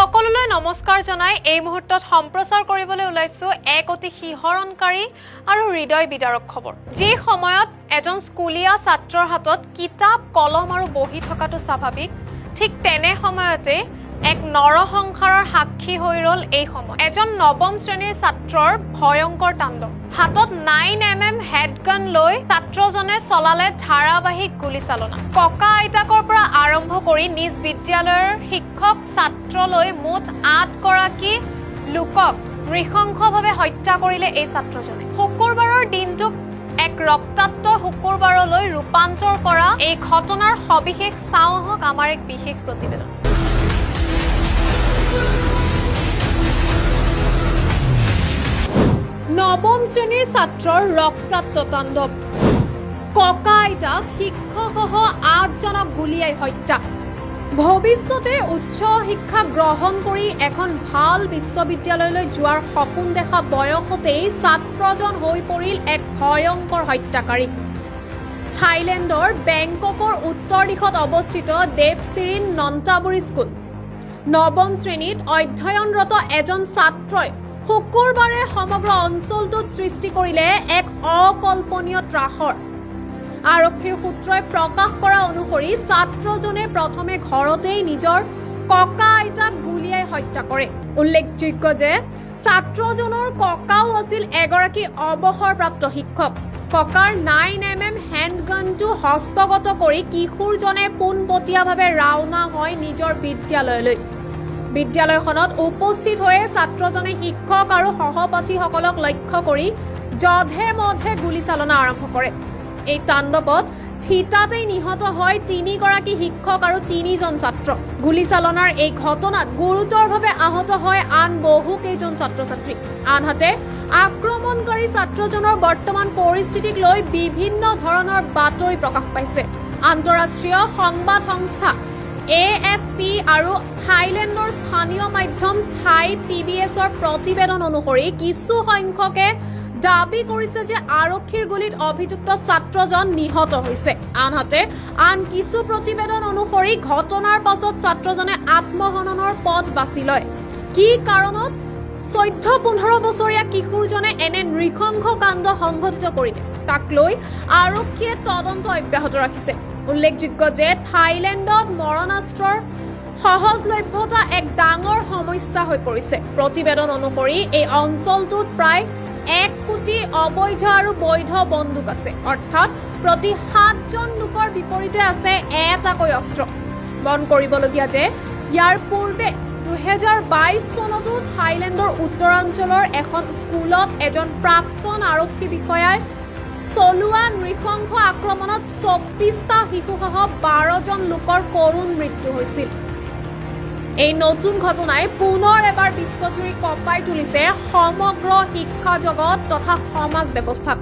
সকলোলৈ নমস্কাৰ জনাই এই মুহূৰ্তত সম্প্ৰচাৰ কৰিবলৈ ওলাইছো এক অতি শিহৰণকাৰী আৰু হৃদয় বিদাৰক খবৰ। যি সময়ত এজন স্কুলীয়া ছাত্ৰৰ হাতত কিতাপ কলম আৰু বহি থকাটো স্বাভাৱিক, ঠিক তেনে সময়তে এক নৰসংহাৰৰ সাক্ষী হৈ ৰল এই সময়। এজন নৱম শ্ৰেণীৰ ছাত্ৰৰ ভয়ংকৰ তাণ্ডৱ। হাতত 9mm হেডগান লৈ ছাত্ৰজনে চলালে ধাৰাবাহিক গুলীচালনা। ককা আইতাকৰ পৰা আৰম্ভ কৰি নিজ বিদ্যালয়ৰ শিক্ষক ছাত্ৰলৈ মুঠ 8 গৰাকী লোকক নৃশংসভাৱে হত্যা কৰিলে এই ছাত্ৰজনে। শুকুৰবাৰৰ দিনটোক এক ৰক্তাক্ত শুকুৰবাৰলৈ ৰূপান্তৰ কৰা এই ঘটনাৰ সবিশেষ চাওঁ আহক আমাৰ এক বিশেষ প্ৰতিবেদন। নৱম শ্ৰেণীৰ ছাত্ৰৰ ৰক্তাক্ত তাণ্ডৱ। ককা আইতাক শিক্ষকসহ 8জনক গুলীয়াই হত্যা। ভৱিষ্যতে উচ্চ শিক্ষা গ্ৰহণ কৰি এখন ভাল বিশ্ববিদ্যালয়লৈ যোৱাৰ সপোন দেখা বয়সতেই ছাত্ৰজন হৈ পৰিল এক ভয়ংকৰ হত্যাকাৰী। থাইলেণ্ডৰ বেংককৰ উত্তৰ দিশত অৱস্থিত দেৱচিৰিন নন্টাবুৰী স্কুল। নৱম শ্ৰেণীত অধ্যয়নৰত এজন ছাত্ৰই শুকুৰবাৰে সমগ্ৰ অঞ্চলটোত সৃষ্টি কৰিলে এক অকল্পনীয় ত্ৰাসৰ। আৰক্ষীৰ সূত্ৰই প্ৰকাশ কৰা অনুসৰি ছাত্ৰজনে প্ৰথমে ঘৰতেই নিজৰ ককা আইতাক গুলীয়াই হত্যা কৰে। উল্লেখযোগ্য যে ছাত্ৰজনৰ ককাও আছিল এগৰাকী অৱসৰপ্ৰাপ্ত শিক্ষক। ককাৰ 9mm হেণ্ডগানটো হস্তগত কৰি কিশোৰজনে পোনপটীয়াভাৱে ৰাওনা হয় নিজৰ বিদ্যালয়লৈ। বিদ্যালয়খনত উপস্থিত হৈয়ে ছাত্ৰজনে শিক্ষক আৰু সহপাঠীসকলক লক্ষ্য কৰি যধে মধে গুলীচালনা আৰম্ভ কৰে। এই তাণ্ডৱত থিতাতেই নিহত হয় 3 গৰাকী শিক্ষক আৰু 3জন ছাত্ৰ। গুলীচালনাৰ এই ঘটনাত গুৰুতৰভাৱে আহত হয় আন বহুকেইজন ছাত্ৰ ছাত্ৰী। আনহাতে আক্ৰমণকাৰী ছাত্ৰজনৰ বৰ্তমান পৰিস্থিতিক লৈ বিভিন্ন ধৰণৰ বাতৰি প্ৰকাশ পাইছে। আন্তঃৰাষ্ট্ৰীয় সংবাদ সংস্থা AFP আৰু থাইলেণ্ডৰ স্থানীয় মাধ্যম থাই PBSৰ প্ৰতিবেদন অনুসৰি কিছু সংখ্যকে দাবী কৰিছে যে আৰক্ষীৰ গুলীত অভিযুক্ত ছাত্ৰজন নিহত হৈছে। আনহাতে আন কিছু প্ৰতিবেদন অনুসৰি ঘটনাৰ পাছত ছাত্ৰজনে আত্মহননৰ পথ বাছি লয়। কি কাৰণত 14-15 বছৰীয়া কিশোৰজনে এনে নৃশংস কাণ্ড সংঘটিত কৰিলে তাক লৈ আৰক্ষীয়ে তদন্ত অব্যাহত ৰাখিছে। উল্লেখযোগ্য যে থাইলেণ্ডত মৰণাস্ত্ৰৰ সহজলভ্যতা এক ডাঙৰ সমস্যা হৈ পৰিছে। প্ৰতিবেদন অনুসৰি এই অঞ্চলটোত প্ৰায় 1 কোটি অবৈধ আৰু বৈধ বন্দুক আছে, অৰ্থাৎ প্ৰতি 7জন লোকৰ বিপৰীতে আছে এটাকৈ অস্ত্ৰ। মন কৰিবলগীয়া যে ইয়াৰ পূৰ্বে 2022 চনতো থাইলেণ্ডৰ উত্তৰাঞ্চলৰ এখন স্কুলত এজন প্ৰাক্তন আৰক্ষী বিষয়াই চলোৱা নৃশংস আক্ৰমণত 24টা শিশুসহ 12জন লোকৰ কৰুণ মৃত্যু হৈছিল। এই নতুন ঘটনাই পুনৰ এবাৰ বিশ্বজুৰি কঁপাই তুলিছে সমগ্ৰ শিক্ষা জগত তথা সমাজ ব্যৱস্থাক।